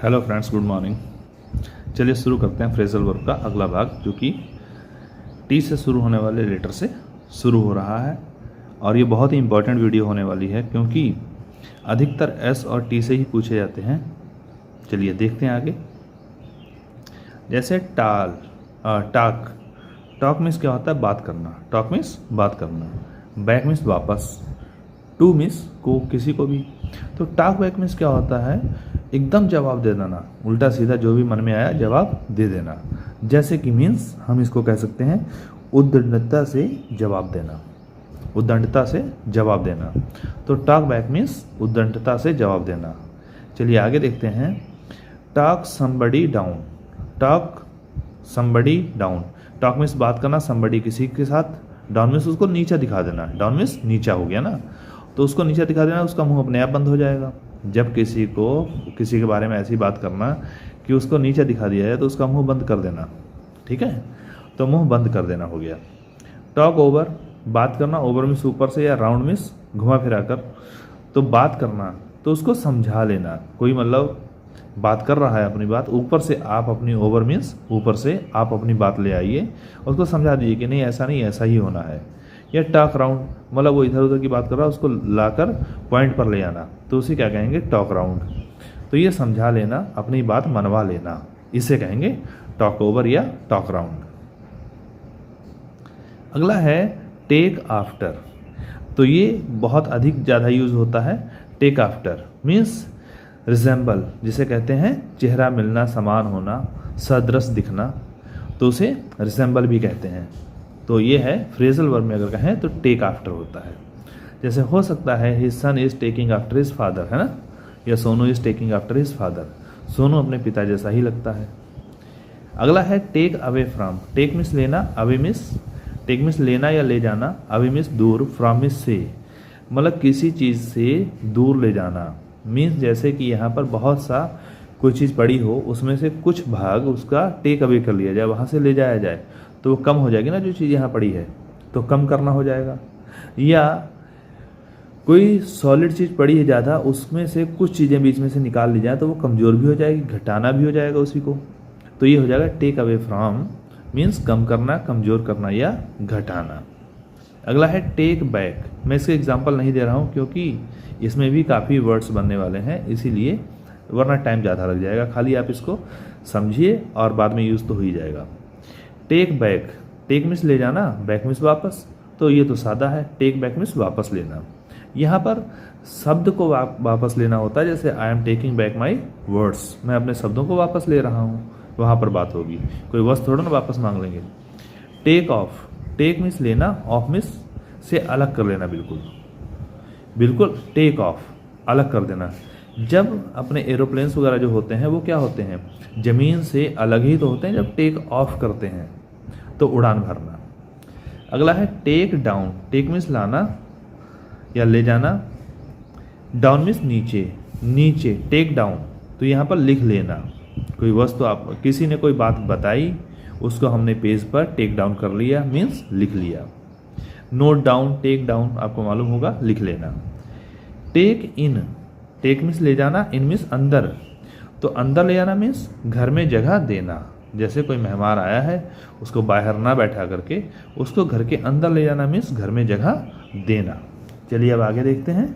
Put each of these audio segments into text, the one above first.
Hello friends, good morning. चलिए शुरू करते हैं फ्रेजल वर्ब का अगला भाग, जो कि टी से शुरू होने वाले लेटर से शुरू हो रहा है। और ये बहुत ही इंपॉर्टेंट वीडियो होने वाली है क्योंकि अधिकतर एस और टी से ही पूछे जाते हैं। चलिए देखते हैं आगे। जैसे टॉक टॉक मीन्स क्या होता है? बात करना। टॉक मीन्स बात करना। बैक मीन्स वापस। टू मीन्स को, किसी को भी। तो टॉक बैक मीन्स क्या होता है? एकदम जवाब दे देना, उल्टा सीधा जो भी मन में आया जवाब दे देना। जैसे कि मीन्स हम इसको कह सकते हैं उद्दंडता से जवाब देना। उद्दंडता से जवाब देना। तो टॉक बैक मीन्स उद्दंडता से जवाब देना। चलिए आगे देखते हैं। Talk somebody down. Talk somebody down. Talk means बात करना, समबडी किसी के साथ, डाउन मीन्स उसको नीचा दिखा देना। डाउन मीन्स नीचा हो गया ना, तो उसको नीचा दिखा देना, उसका मुंह अपने आप बंद हो जाएगा। जब किसी के बारे में ऐसी बात करना कि उसको नीचा दिखा दिया है तो उसका मुंह बंद कर देना। ठीक है, तो मुंह बंद कर देना हो गया। टॉक ओवर, बात करना। ओवर मीन्स ऊपर से, या राउंड मीन्स घुमा फिरा कर। तो बात करना तो उसको समझा लेना। कोई मतलब बात कर रहा है अपनी बात, ऊपर से आप अपनी, ओवर मीन्स ऊपर से आप अपनी बात ले आइए, उसको समझा दीजिए कि नहीं ऐसा नहीं, ऐसा ही होना है। या टॉक राउंड, मतलब वो इधर उधर की बात कर रहा है, उसको लाकर पॉइंट पर ले आना, तो उसे क्या कहेंगे? Talk round. तो ये समझा लेना, अपनी बात मनवा लेना, इसे कहेंगे टॉक ओवर या टॉक राउंड। अगला है टेक आफ्टर। तो ये बहुत अधिक ज़्यादा यूज होता है। टेक आफ्टर मीन्स रिजेंबल, जिसे कहते हैं चेहरा मिलना, समान होना, सदृश दिखना, तो उसे रिजेंबल भी कहते हैं। तो ये है फ्रेजल वर्ब में अगर कहें तो टेक आफ्टर होता है। जैसे हो सकता है his son is taking after his father, है ना, या Sonu is taking after his father. Sonu अपने पिता जैसा ही लगता है। अगला है take away from. Take means लेना, अवे मीन्स, टेक मीन्स लेना या ले जाना, अवे मीन्स दूर, फ्रॉम मीन्स से, मतलब किसी चीज़ से दूर ले जाना। मीन्स जैसे कि यहाँ पर बहुत सा कोई चीज़ पड़ी हो, उसमें से कुछ भाग उसका टेक अवे कर लिया जाए, वहाँ से ले जाया जाए, तो वो कम हो जाएगी ना। जो चीज़ यहाँ पड़ी है तो कम करना हो जाएगा। या कोई सॉलिड चीज़ पड़ी है ज़्यादा, उसमें से कुछ चीज़ें बीच में से निकाल ली जाए तो वो कमज़ोर भी हो जाएगी, घटाना भी हो जाएगा उसी को। तो ये हो जाएगा टेक अवे फ्रॉम, मीन्स कम करना, कमज़ोर करना या घटाना। अगला है टेक बैक। मैं इसके एग्जाम्पल नहीं दे रहा हूँ क्योंकि इसमें भी काफ़ी वर्ड्स बनने वाले हैं, इसीलिए, वरना टाइम ज़्यादा लग जाएगा। खाली आप इसको समझिए और बाद में यूज़ तो हो ही जाएगा। टेक बैक, टेक मीन्स ले जाना, बैक मीन्स वापस, तो ये तो सादा है। टेक बैक मीन्स वापस लेना। यहाँ पर शब्द को वापस लेना होता है, जैसे I am taking back my words, मैं अपने शब्दों को वापस ले रहा हूँ, वहाँ पर बात होगी। कोई वस्तु थोड़ा ना वापस मांग लेंगे। टेक ऑफ, टेक मीन्स लेना, ऑफ मीन्स से अलग कर लेना, बिल्कुल बिल्कुल टेक ऑफ, अलग कर देना। जब अपने एरोप्लेन्स वगैरह जो होते हैं वो क्या होते हैं? ज़मीन से अलग ही तो होते हैं जब टेक ऑफ करते हैं, तो उड़ान भरना। अगला है टेक डाउन। टेक मीन्स लाना या ले जाना, डाउन मीन्स नीचे, नीचे टेक डाउन, तो यहाँ पर लिख लेना। कोई वस्तु, आप किसी ने कोई बात बताई, उसको हमने पेज पर टेक डाउन कर लिया, मीन्स लिख लिया। नोट डाउन, टेक डाउन आपको मालूम होगा, लिख लेना। टेक इन, टेक मीन्स ले जाना, इन मीन्स अंदर, तो अंदर ले जाना मीन्स घर में जगह देना। जैसे कोई मेहमान आया है, उसको बाहर ना बैठा करके उसको घर के अंदर ले जाना, मीन्स घर में जगह देना। चलिए अब आगे देखते हैं।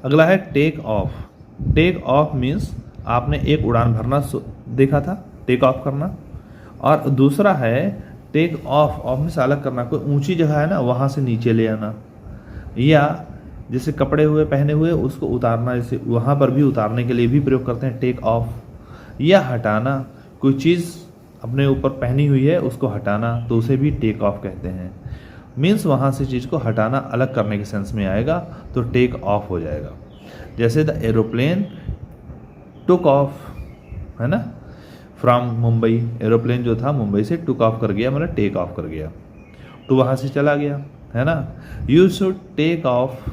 अगला है take off. Take off means आपने एक उड़ान भरना देखा था, टेक ऑफ करना। और दूसरा है टेक ऑफ, ऑफ मीन्स अलग करना, कोई ऊंची जगह है ना, वहाँ से नीचे ले आना। या जैसे कपड़े हुए पहने हुए उसको उतारना, जैसे वहाँ पर भी उतारने के लिए भी प्रयोग करते हैं टेक ऑफ। या हटाना, कोई चीज़ अपने ऊपर पहनी हुई है उसको हटाना, तो उसे भी टेक ऑफ कहते हैं। मीन्स वहाँ से चीज़ को हटाना, अलग करने के सेंस में आएगा, तो टेक ऑफ हो जाएगा। जैसे द एरोप्लेन टुक ऑफ, है ना, फ्रॉम मुंबई। एरोप्लेन जो था मुंबई से टुक ऑफ कर गया, मतलब टेक ऑफ कर गया, तो वहाँ से चला गया, है ना। You should take off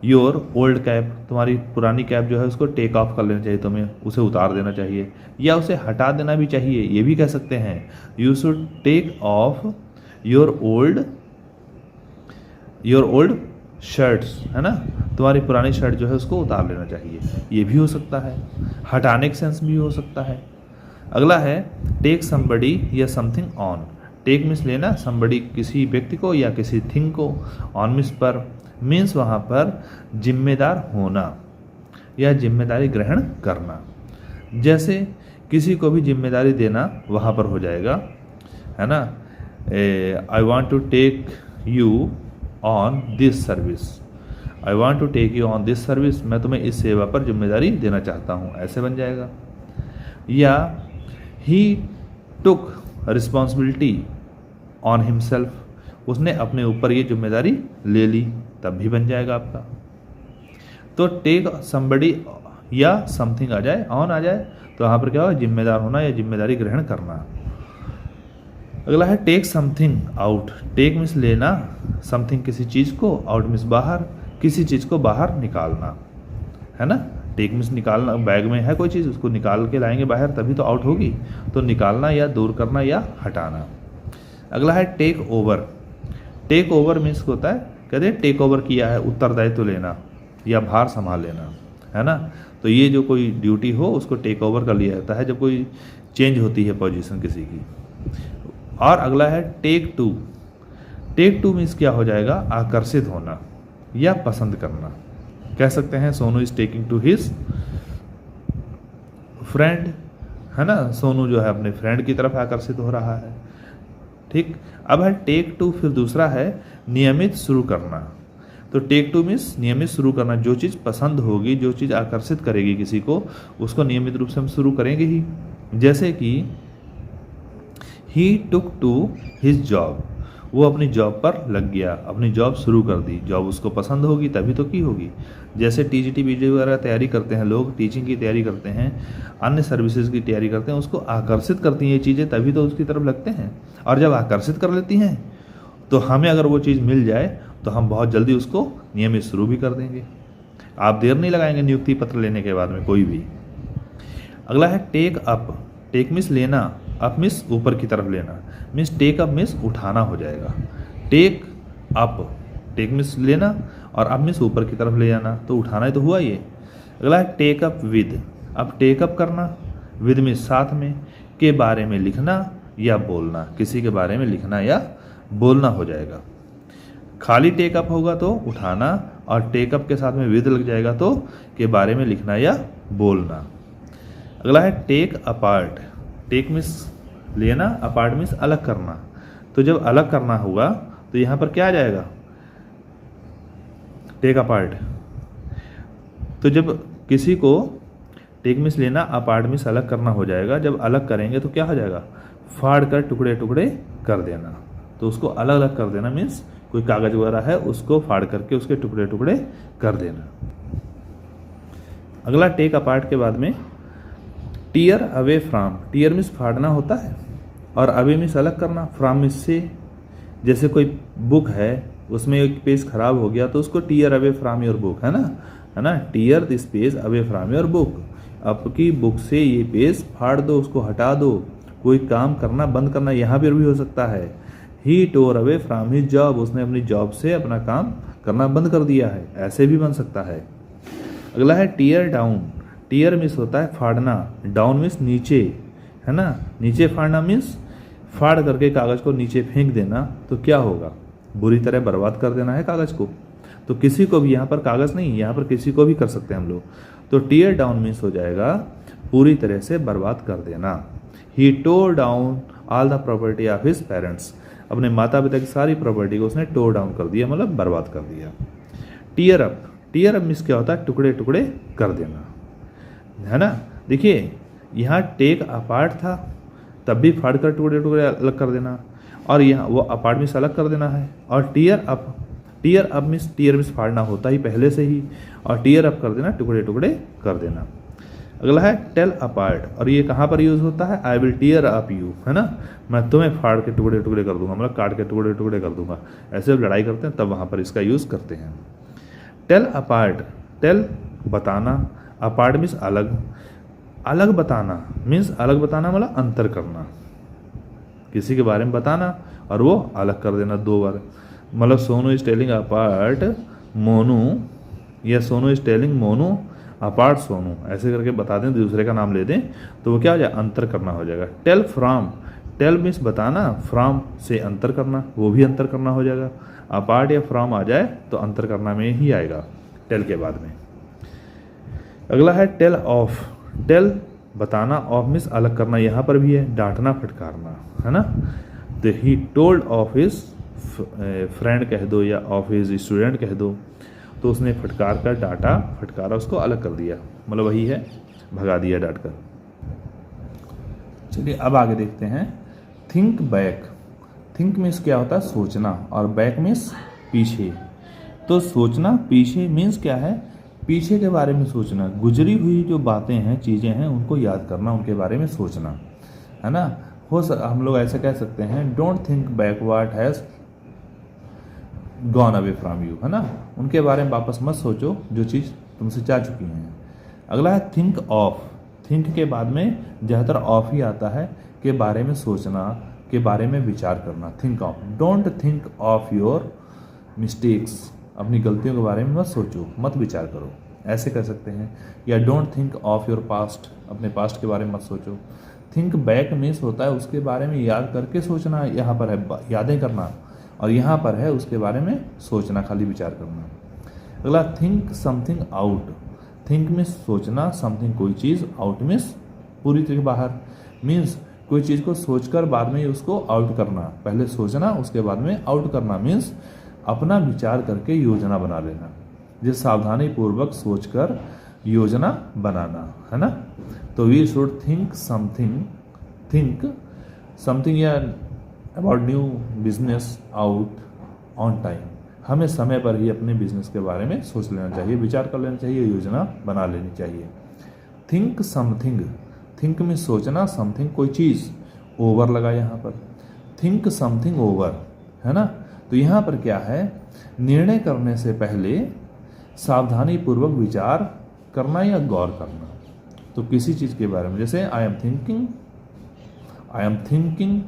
your old cab. तुम्हारी पुरानी कैब जो है उसको टेक ऑफ कर लेना चाहिए, तुम्हें उसे उतार देना चाहिए, या उसे हटा देना भी चाहिए, ये भी कह सकते हैं। You should take off your old shirts, है ना, तुम्हारी पुरानी शर्ट जो है उसको उतार लेना चाहिए, ये भी हो सकता है। हटाने के सेंस भी हो सकता है। अगला है टेक समबडी या समथिंग ऑन। टेक मीन्स लेना, समबडी किसी व्यक्ति को या किसी थिंग को, ऑन मीन्स पर, मीन्स वहाँ पर जिम्मेदार होना या जिम्मेदारी ग्रहण करना। जैसे किसी को भी जिम्मेदारी देना वहाँ पर हो जाएगा, है ना। I want to take you on this service, I want to take you on this service, मैं तुम्हें इस सेवा पर जिम्मेदारी देना चाहता हूँ, ऐसे बन जाएगा। या ही टुक रिस्पॉन्सिबिलिटी ऑन हिमसेल्फ, उसने अपने ऊपर ये जिम्मेदारी ले ली, तब भी बन जाएगा आपका। तो टेक समबडी या समथिंग आ जाए, ऑन आ जाए, तो यहाँ पर क्या होगा, जिम्मेदार होना या जिम्मेदारी ग्रहण करना। अगला है take something out. Take means लेना, समथिंग किसी चीज़ को, आउट मीन्स बाहर, किसी चीज़ को बाहर निकालना, है ना। टेक मीन्स निकालना, बैग में है कोई चीज़, उसको निकाल के लाएंगे बाहर तभी तो आउट होगी, तो निकालना या दूर करना या हटाना। अगला है take over. Take over means होता है, कहते हैं टेक ओवर किया है, उत्तरदायित्व लेना या भार संभाल लेना, है ना। तो ये जो कोई ड्यूटी हो उसको टेक ओवर कर लिया जाता है जब कोई चेंज होती है पोजीशन किसी की। और अगला है take to. Take to means क्या हो जाएगा, आकर्षित होना या पसंद करना। कह सकते हैं Sonu is taking to his friend, है ना, सोनू जो है अपने फ्रेंड की तरफ आकर्षित हो रहा है। ठीक, अब है टेक टू, फिर दूसरा है नियमित शुरू करना। तो टेक टू मीन्स नियमित शुरू करना, जो चीज़ पसंद होगी, जो चीज़ आकर्षित करेगी किसी को, उसको नियमित रूप से हम शुरू करेंगे ही। जैसे कि ही टुक टू हिज जॉब, वो अपनी जॉब पर लग गया, अपनी जॉब शुरू कर दी, जॉब उसको पसंद होगी तभी तो की होगी। जैसे टीजीटी बीजी वगैरह तैयारी करते हैं लोग, टीचिंग की तैयारी करते हैं, अन्य सर्विसेज की तैयारी करते हैं, उसको आकर्षित करती हैं ये चीज़ें, तभी तो उसकी तरफ लगते हैं। और जब आकर्षित कर लेती हैं तो हमें अगर वो चीज़ मिल जाए तो हम बहुत जल्दी उसको नियमित शुरू भी कर देंगे। आप देर नहीं लगाएंगे नियुक्ति पत्र लेने के बाद में कोई भी। अगला है टेक अप। टेक मीन्स लेना, अप मीन्स ऊपर की तरफ लेना, मीन्स टेक अप मीन्स उठाना हो जाएगा। टेक अप, टेक मीन्स लेना और अप मीन्स ऊपर की तरफ ले जाना, तो उठाना ही तो हुआ ये। अगला है टेक अप विद। अब टेक अप करना, विद मीन्स साथ में, के बारे में लिखना या बोलना, किसी के बारे में लिखना या बोलना हो जाएगा। खाली टेक अप होगा तो उठाना, और टेक अप के साथ में विद लग जाएगा तो के बारे में लिखना या बोलना। अगला है टेक अपार्ट। टेक मीन्स लेना, अपार्ट मीन्स अलग करना। तो जब अलग करना होगा तो यहाँ पर क्या आ जाएगा, टेक अपार्ट। तो जब किसी को टेक मीन्स लेना, अपार्ट मीन्स अलग करना हो जाएगा। जब अलग करेंगे तो क्या हो जाएगा, फाड़ कर टुकड़े टुकड़े कर देना। तो उसको अलग अलग कर देना मीन्स कोई कागज वगैरह है उसको फाड़ करके उसके टुकड़े टुकड़े कर देना। अगला टेक अपार्ट के बाद में tear away from. Tear means फाड़ना होता है और अवे मीन्स अलग करना, फ्रॉम मीन्स से। जैसे कोई बुक है उसमें एक पेज खराब हो गया तो उसको tear away from your book, है ना, tear this page away from your book. आपकी बुक से ये पेज फाड़ दो, उसको हटा दो। कोई काम करना बंद करना यहाँ पर भी हो सकता है। ही टोर अवे फ्रॉम हिज जॉब, उसने अपनी जॉब से अपना काम करना बंद कर दिया है, ऐसे भी बन सकता है। अगला है टीयर डाउन। टीयर मीन्स होता है फाड़ना, डाउन मीन्स नीचे, है ना, नीचे फाड़ना मीन्स फाड़ करके कागज़ को नीचे फेंक देना। तो क्या होगा, बुरी तरह बर्बाद कर देना है कागज़ को। तो किसी को भी, यहाँ पर कागज़ नहीं, यहाँ पर किसी को भी कर सकते हैं हम लोग। तो टीयर डाउन मीन्स हो जाएगा पूरी तरह से बर्बाद कर देना। He tore down all the property of his parents. अपने माता पिता की सारी प्रॉपर्टी को उसने टोर डाउन कर दिया, मतलब बर्बाद कर दिया। Tear up. Tear up means क्या होता है, टुकड़े टुकड़े कर देना, है ना। देखिए यहाँ टेक अपार्ट था, तब भी फाड़ कर टुकड़े टुकड़े अलग कर देना, और यहाँ वो अपार्ट मीन्स अलग कर देना है। और tear up, tear up means, tear means फाड़ना होता ही पहले से ही, और टीयर अप कर देना, टुकड़े टुकड़े कर देना। अगला है टेल अपार्ट, और ये कहाँ पर यूज़ होता है, I will tear up you, है ना, मैं तुम्हें फाड़ के टुकड़े टुकड़े कर दूंगा, मतलब काट के टुकड़े टुकड़े कर दूंगा। ऐसे लड़ाई करते हैं तब वहाँ पर इसका यूज़ करते हैं। टेल अपार्ट, टेल बताना, अपार्ट मीन्स अलग, अलग बताना मीन्स अलग बताना मतलब अंतर करना, किसी के बारे में बताना और वो अलग कर देना दो बार। मतलब Sonu is telling apart Monu या Sonu is telling Monu apart Sonu, ऐसे करके बता दें, दूसरे का नाम ले दें तो वो क्या हो जाए, अंतर करना हो जाएगा। टेल फ्रॉम, टेल मीन्स बताना, फ्रॉम से अंतर करना, वो भी अंतर करना हो जाएगा। अपार्ट या फ्रॉम आ जाए तो अंतर करना में ही आएगा टेल के बाद में। अगला है टेल ऑफ, टेल बताना, ऑफ मीन्स अलग करना, यहाँ पर भी है डांटना फटकारना, है ना। तो he told of his friend कह दो या ऑफ हिज स्टूडेंट कह दो, तो उसने फटकार कर डांटा, फटकारा उसको अलग कर दिया, मतलब वही है भगा दिया डांट कर। चलिए अब आगे देखते हैं थिंक बैक। थिंक मीन्स क्या होता है, सोचना, और बैक मीन्स पीछे। तो सोचना पीछे मीन्स क्या है, पीछे के बारे में सोचना, गुजरी हुई जो बातें हैं, चीज़ें हैं, उनको याद करना, उनके बारे में सोचना, है ना। हम लोग ऐसे कह सकते हैं don't think back what has gone away from you, है ना। उनके बारे में वापस मत सोचो जो चीज़ तुमसे जा चुकी हैं। अगला है थिंक ऑफ। थिंक के बाद में ज़्यादातर ऑफ ही आता है, के बारे में सोचना, के बारे में विचार करना। Think of, don't think of your mistakes, अपनी गलतियों के बारे में मत सोचो, मत विचार करो, ऐसे कर सकते हैं। या don't think of your past, अपने पास्ट के बारे में मत सोचो। थिंक बैक मीन्स होता है उसके बारे में याद करके सोचना, यहाँ पर है यादें करना, और यहाँ पर है उसके बारे में सोचना, खाली विचार करना। अगला think something out. Think means सोचना, समथिंग कोई चीज़, आउट मीन्स पूरी तरह बाहर, मीन्स कोई चीज़ को सोचकर बाद में उसको आउट करना, पहले सोचना उसके बाद में आउट करना, मीन्स अपना विचार करके योजना बना लेना, जिस सावधानी पूर्वक सोचकर योजना बनाना, है ना। तो वी शुड थिंक समथिंग या about new business out on time. हमें समय पर ही अपने बिजनेस के बारे में सोच लेना चाहिए, विचार कर लेना चाहिए, योजना बना लेनी चाहिए। थिंक समथिंग, थिंक में सोचना, समथिंग कोई चीज़, ओवर लगा यहाँ पर, थिंक समथिंग ओवर, है ना। तो यहाँ पर क्या है, निर्णय करने से पहले सावधानी पूर्वक विचार करना या गौर करना। तो किसी चीज़ के बारे में, जैसे आई एम थिंकिंग,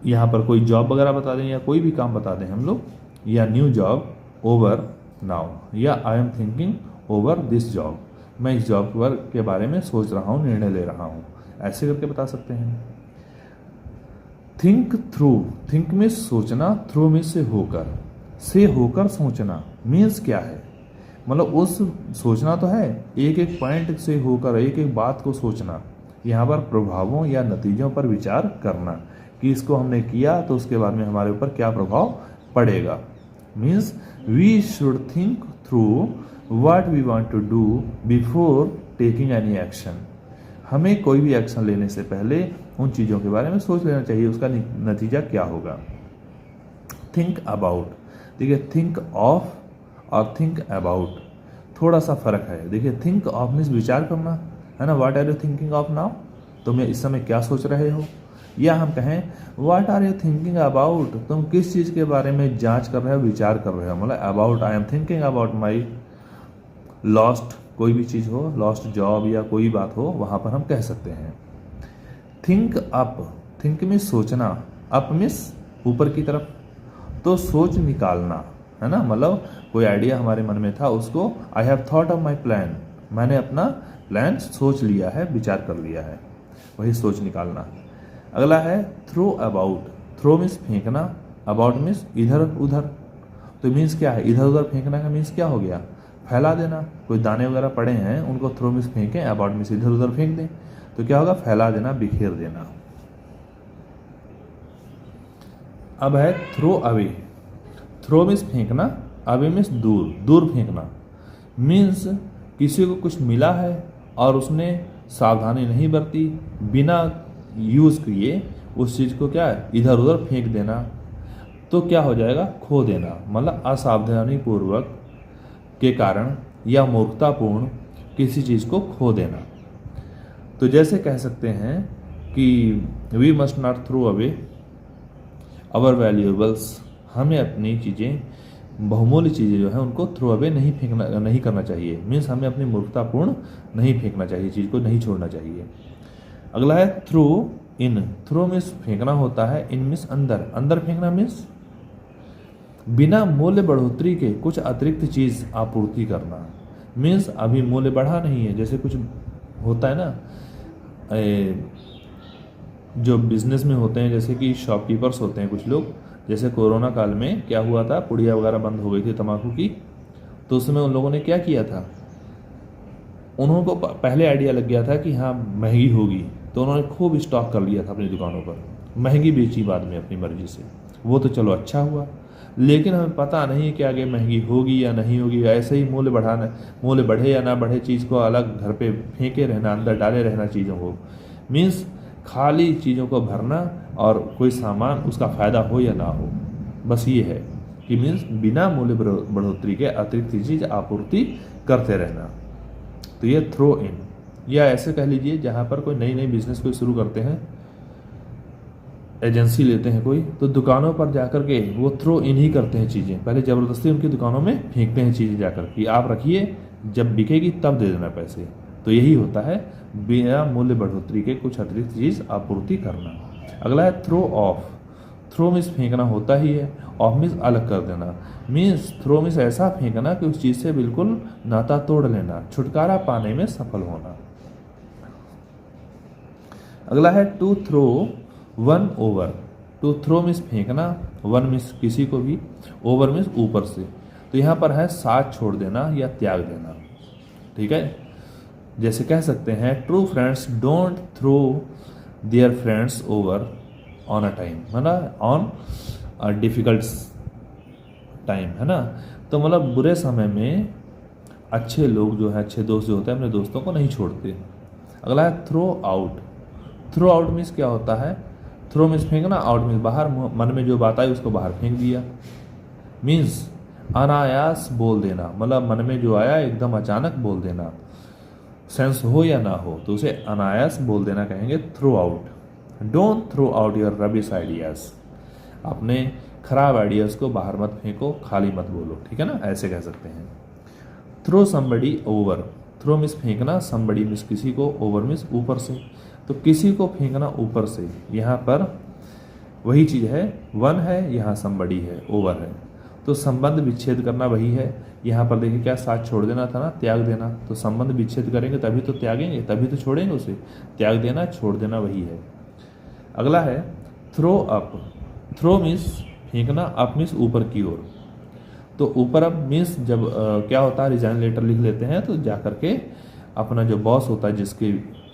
यहाँ पर कोई जॉब वगैरह बता दें या कोई भी काम बता दें हम लोग, या न्यू जॉब ओवर नाउ, या I am thinking over this job, मैं इस जॉब के बारे में सोच रहा हूँ, निर्णय ले रहा हूँ, ऐसे करके बता सकते हैं। थिंक थ्रू, थिंक में सोचना, थ्रू में से होकर सोचना मीन्स क्या है, मतलब उस सोचना तो है, एक एक पॉइंट से होकर एक एक बात को सोचना, यहाँ पर प्रभावों या नतीजों पर विचार करना कि इसको हमने किया तो उसके बाद में हमारे ऊपर क्या प्रभाव पड़ेगा। Means we should think through what we want to do before taking any action. हमें कोई भी एक्शन लेने से पहले उन चीज़ों के बारे में सोच लेना चाहिए, उसका नतीजा क्या होगा। थिंक अबाउट, देखिए थिंक ऑफ और थिंक अबाउट थोड़ा सा फर्क है। देखिए थिंक ऑफ मीन्स विचार करना, है ना, what are you thinking of now, तुम इस समय क्या सोच रहे हो। या हम कहें what are you thinking about, तुम किस चीज़ के बारे में जांच कर रहे हो, विचार कर रहे हो। मतलब about, I am thinking about my lost, कोई भी चीज़ हो, लॉस्ट जॉब या कोई बात हो, वहाँ पर हम कह सकते हैं। थिंक अप, थिंक मीन्स सोचना, अप मीन्स ऊपर की तरफ, तो सोच निकालना, है ना। मतलब कोई आइडिया हमारे मन में था, उसको I have thought of my plan, मैंने अपना प्लान सोच लिया है, विचार कर लिया है, वही सोच निकालना। अगला है थ्रो अबाउट, थ्रो मीन्स फेंकना, अबाउट मीन्स इधर उधर। तो मीन्स क्या है, इधर उधर फेंकना का मीन्स क्या हो गया, फैला देना। कोई दाने वगैरह पड़े हैं उनको थ्रो मीन्स फेंकें, अबाउट मीन्स इधर उधर फेंक दें, तो क्या होगा, फैला देना, बिखेर देना। अब है थ्रो अवे, थ्रो मीन्स फेंकना, अवे मीन्स दूर, दूर फेंकना। मीन्स किसी को कुछ मिला है और उसने सावधानी नहीं बरती, बिना यूज़ किए उस चीज़ को क्या है, इधर उधर फेंक देना, तो क्या हो जाएगा, खो देना। मतलब असावधानी पूर्वक के कारण या मूर्खतापूर्ण किसी चीज़ को खो देना। तो जैसे कह सकते हैं कि we must not throw away our valuables, हमें अपनी चीज़ें, बहुमूल्य चीज़ें जो है उनको थ्रो अवे नहीं करना चाहिए। मीन्स हमें अपनी मूर्खतापूर्ण नहीं फेंकना चाहिए, चीज़ को नहीं छोड़ना चाहिए। अगला है थ्रो इन, थ्रो मीन्स फेंकना होता है, इन मीन्स अंदर, अंदर फेंकना मीन्स बिना मूल्य बढ़ोतरी के कुछ अतिरिक्त चीज़ आपूर्ति करना, मीन्स अभी मूल्य बढ़ा नहीं है। जैसे कुछ होता है ना, जो बिजनेस में होते हैं, जैसे कि शॉपकीपर्स होते हैं कुछ लोग, जैसे कोरोना काल में क्या हुआ था, पुड़िया वगैरह बंद हो गई थी तंबाकू की, तो उसमें उन लोगों ने क्या किया था, उन्होंने को पहले आइडिया लग गया था कि हाँ महंगी होगी, तो उन्होंने खूब स्टॉक कर लिया था अपनी दुकानों पर, महंगी बेची बाद में अपनी मर्जी से। वो तो चलो अच्छा हुआ, लेकिन हमें पता नहीं कि आगे महंगी होगी या नहीं होगी। ऐसे ही मूल्य बढ़े या ना बढ़े, चीज़ को अलग घर पे फेंके रहना, अंदर डाले रहना चीज़ों को, मीन्स खाली चीज़ों को भरना और कोई सामान उसका फ़ायदा हो या ना हो, बस ये है कि मीन्स बिना मूल्य बढ़ोतरी के अतिरिक्त चीज़ आपूर्ति करते रहना। तो ये थ्रो इन, या ऐसे कह लीजिए जहाँ पर कोई नई बिजनेस कोई शुरू करते हैं, एजेंसी लेते हैं कोई, तो दुकानों पर जाकर के वो थ्रो इन ही करते हैं चीज़ें, पहले ज़बरदस्ती उनकी दुकानों में फेंकते हैं चीज़ें जाकर कि आप रखिए, जब बिकेगी तब दे देना पैसे। तो यही होता है बिना मूल्य बढ़ोतरी के कुछ अतिरिक्त चीज़ आपूर्ति करना। अगला है थ्रो ऑफ। थ्रो मीन्स फेंकना होता ही है, ऑफ मीन्स अलग कर देना, मीन्स थ्रो मीन्स ऐसा फेंकना कि उस चीज़ से बिल्कुल नाता तोड़ लेना, छुटकारा पाने में सफल होना। अगला है to throw one over. To throw means फेंकना, वन मीन्स किसी को भी, ओवर मीन्स ऊपर से। तो यहाँ पर है साथ छोड़ देना या त्याग देना, ठीक है। जैसे कह सकते हैं true friends don't throw their friends over on a time, है ना, ऑन अ डिफिकल्ट टाइम, है ना। तो मतलब बुरे समय में अच्छे लोग जो है, अच्छे दोस्त जो होते हैं, अपने दोस्तों को नहीं छोड़ते। अगला है throw out. Throw out means क्या होता है, थ्रो मीन्स फेंकना, आउट मीन्स बाहर, मन में जो बात आई उसको बाहर फेंक दिया, मीन्स अनायास बोल देना, मतलब मन में जो आया एकदम अचानक बोल देना, सेंस हो या ना हो तो उसे अनायास बोल देना कहेंगे throw out. Don't throw out your rubbish ideas. अपने खराब आइडियाज़ को बाहर मत फेंको, खाली मत बोलो, ठीक है ना, ऐसे कह सकते हैं। Throw somebody over. Throw means फेंकना, समबडी मीन्स किसी को, ओवर मीन्स ऊपर से। तो किसी को फेंकना ऊपर से, यहाँ पर वही चीज़ है, वन है, यहाँ समबडी है, ओवर है, तो संबंध विच्छेद करना वही है। यहाँ पर देखिए क्या साथ छोड़ देना था ना, त्याग देना। तो संबंध विच्छेद करेंगे तभी तो त्यागेंगे, तभी तो छोड़ेंगे उसे। त्याग देना, छोड़ देना वही है। अगला है थ्रो अप। थ्रो मीन्स फेंकना, अप मीन्स ऊपर की ओर। तो ऊपर अप मीन्स जब क्या होता है, रिजाइन लेटर लिख लेते हैं तो जा करके अपना जो बॉस होता है,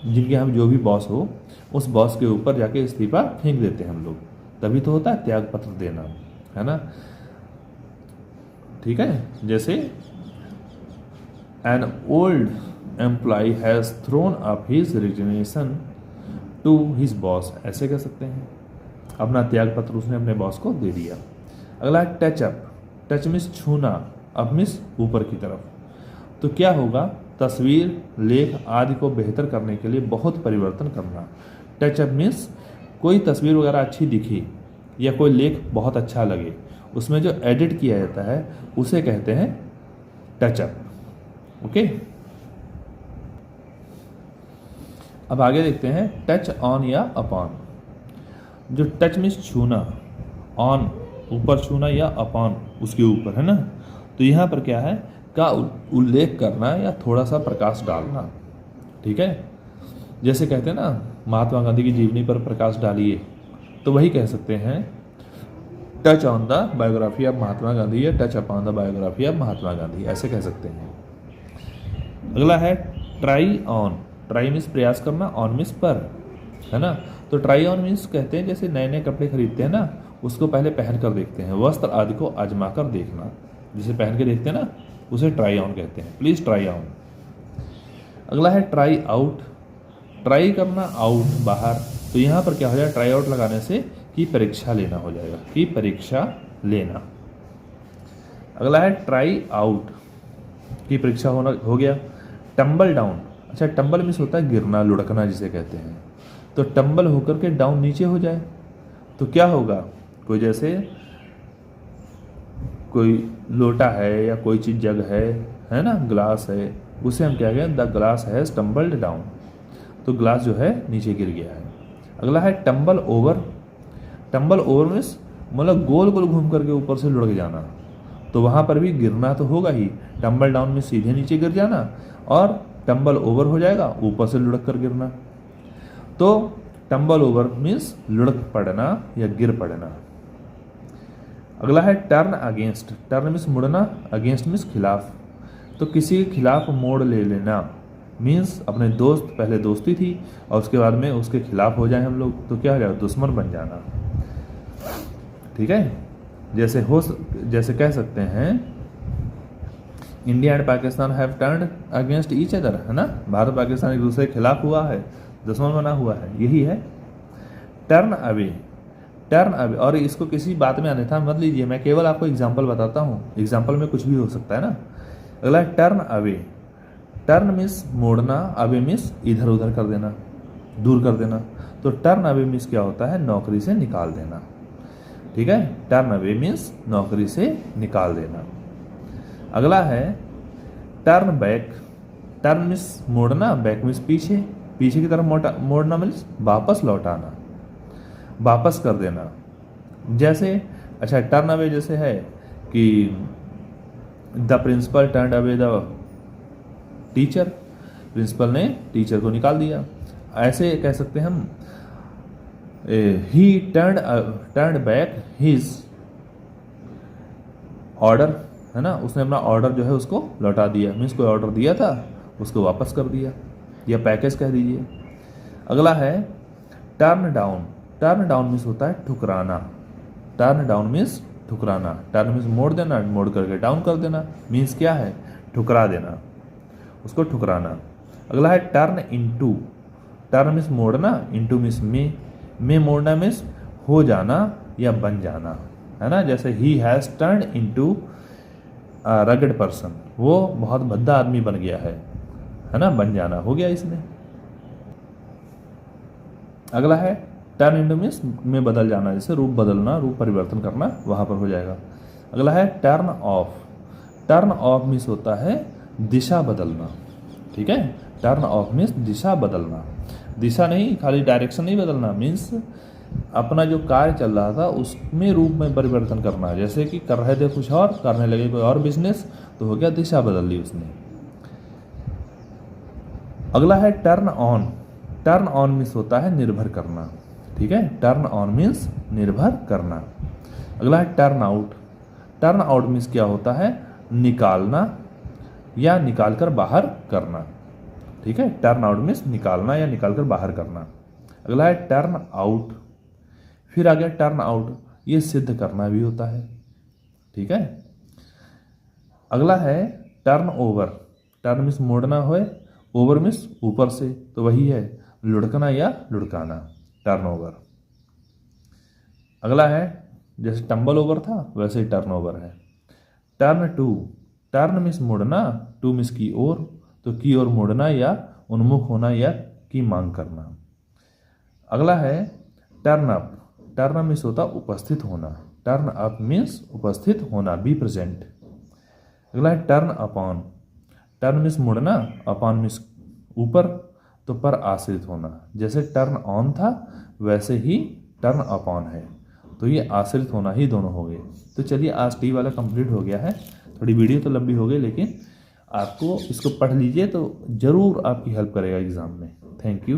जिनके हम जो भी बॉस हो, उस बॉस के ऊपर जाके इस्तीफा फेंक देते हैं हम लोग, तभी तो होता है त्याग पत्र देना, है ना, ठीक है। जैसे an old employ has thrown up his resignation to his boss, ऐसे कह सकते हैं, अपना त्याग पत्र उसने अपने बॉस को दे दिया। अगला है टच अप। टच मीन्स छूना, अप मीन्स ऊपर की तरफ। तो क्या होगा, तस्वीर, लेख आदि को बेहतर करने के लिए बहुत परिवर्तन करना। टच अप मीन्स कोई तस्वीर वगैरह अच्छी दिखी या कोई लेख बहुत अच्छा लगे, उसमें जो एडिट किया जाता है उसे कहते हैं टच अप, ओके। अब आगे देखते हैं टच ऑन या अपॉन। जो टच मीन्स छूना, ऑन ऊपर छूना या अपॉन उसके ऊपर, है ना। तो यहाँ पर क्या है, का उल्लेख करना या थोड़ा सा प्रकाश डालना, ठीक है। जैसे कहते हैं ना, महात्मा गांधी की जीवनी पर प्रकाश डालिए, तो वही कह सकते हैं touch on the biography of Mahatma Gandhi या touch upon the biography of Mahatma Gandhi, ऐसे कह सकते हैं। अगला है ट्राई ऑन। ट्राई मीन्स प्रयास करना, ऑन मीन्स पर, है ना। तो ट्राई ऑन मीन्स कहते हैं जैसे नए नए कपड़े खरीदते हैं ना, उसको पहले पहन कर देखते हैं, वस्त्र आदि को आजमा कर देखना, जिसे पहन के देखते हैं ना, उसे ट्राई ऑन कहते हैं। Please try on. अगला है ट्राई आउट। ट्राई करना, आउट बाहर। तो यहाँ पर क्या हो जाएगा, ट्राई आउट लगाने से कि परीक्षा लेना हो जाएगा, कि परीक्षा लेना। अगला है ट्राई आउट, की परीक्षा होना हो गया। Tumble down. अच्छा, टम्बल मीन्स होता है गिरना, लुढ़कना जिसे कहते हैं। तो टम्बल होकर के डाउन नीचे हो जाए तो क्या होगा, कोई जैसे कोई लोटा है या कोई चीज़ जग है ना, ग्लास है, उसे हम क्या कहें, the glass has tumbled down. तो ग्लास जो है नीचे गिर गया है। अगला है tumble over. Tumble over means मतलब गोल गोल घूम करके ऊपर से लुढ़क जाना, तो वहाँ पर भी गिरना तो होगा ही। टम्बल डाउन में सीधे नीचे गिर जाना, और टम्बल ओवर हो जाएगा, ऊपर से लुढ़क कर गिरना। तो टम्बल ओवर मीन्स लुढ़क पड़ना या गिर पड़ना। अगला है टर्न अगेंस्ट। टर्न मीन्स मुड़ना, अगेंस्ट मीन्स खिलाफ। तो किसी के खिलाफ मोड़ ले लेना मीन्स अपने दोस्त, पहले दोस्ती थी और उसके बाद में उसके खिलाफ हो जाए हम लोग, तो क्या हो जाएगा, दुश्मन बन जाना। ठीक है, जैसे कह सकते हैं India and Pakistan have turned against each other, है ना। भारत पाकिस्तान एक दूसरे के खिलाफ हुआ है, दुश्मन बना हुआ है, यही है टर्न अवे। टर्न अवे, और इसको किसी बात में अन्यथा मत लीजिए, मैं केवल आपको एग्जाम्पल बताता हूँ, एग्जाम्पल में कुछ भी हो सकता है ना। अगला है टर्न अवे। टर्न मीन्स मोड़ना, अवे मीन्स इधर उधर कर देना, दूर कर देना। तो टर्न अवे मीन्स क्या होता है, नौकरी से निकाल देना। ठीक है, टर्न अवे मीन्स नौकरी से निकाल देना। अगला है टर्न बैक। टर्न मीन्स मोड़ना, बैक मीन्स पीछे, पीछे की तरफ मोड़ना मीन्स वापस लौटाना, वापस कर देना। जैसे अच्छा, टर्न अवे जैसे है कि the principal turn away the teacher, principal ने टीचर को निकाल दिया। ऐसे कह सकते हैं हम ही टर्न बैक हिज ऑर्डर, है ना, उसने अपना ऑर्डर जो है उसको लौटा दिया, मीन्स कोई ऑर्डर दिया था उसको वापस कर दिया, या पैकेज कह दीजिए। अगला है turn down. Turn down means होता है ठुकराना। टर्न डाउन मीन्स ठुकराना। टर्न मीन्स मोड़ देना, मोड़ करके डाउन कर देना, मीन्स क्या है, ठुकरा देना, उसको ठुकराना। अगला है टर्न इनटू। टर्न मीन्स मोड़ना, इनटू मीन्स में मोड़ना मीन्स हो जाना या बन जाना, है ना। जैसे he has turn into rugged person, वो बहुत भद्दा आदमी बन गया है ना, बन जाना हो गया इसमें। अगला है टर्न इनटू मीन्स में बदल जाना, जैसे रूप बदलना, रूप परिवर्तन करना, वहाँ पर हो जाएगा। अगला है turn off. Turn off means होता है दिशा बदलना। ठीक है, टर्न ऑफ मीन्स दिशा बदलना, दिशा नहीं, खाली डायरेक्शन नहीं बदलना, मीन्स अपना जो कार्य चल रहा था उसमें रूप में परिवर्तन करना। जैसे कि कर रहे थे कुछ और, करने लगे कोई और बिजनेस, तो हो गया दिशा बदल ली उसने। अगला है turn on. Turn on means होता है निर्भर करना। ठीक है, टर्न ऑन मीन्स निर्भर करना। अगला है turn out. Turn out means क्या होता है, निकालना या निकाल कर बाहर करना। ठीक है, टर्न आउट मीन्स निकालना या निकाल कर बाहर करना। अगला है टर्न आउट। फिर आ गया टर्न आउट, ये सिद्ध करना भी होता है। ठीक है, अगला है टर्न ओवर। टर्न मीन्स मोड़ना हो, ओवर मीन्स ऊपर से, तो वही है लुढ़कना या लुढ़काना, टर्न ओवर। अगला है जैसे टम्बल ओवर था वैसे ही टर्न ओवर है। Turn to. टर्न मीन्स मुड़ना, टू मीन्स की ओर, तो की ओर मुड़ना या उन्मुख होना या की मांग करना। अगला है टर्न अप। टर्न मीन्स होता उपस्थित होना, टर्न अप मीन्स उपस्थित होना, बी प्रेजेंट। अगला है टर्न अपॉन। टर्न मीन्स मुड़ना, अपॉन मीन्स ऊपर, तो पर आश्रित होना। जैसे टर्न ऑन था वैसे ही टर्न अपॉन है, तो ये आश्रित होना ही दोनों हो गए। तो चलिए आज टी वाला कंप्लीट हो गया है। थोड़ी वीडियो तो लंबी हो गई, लेकिन आपको इसको पढ़ लीजिए तो ज़रूर आपकी हेल्प करेगा एग्ज़ाम में। Thank you.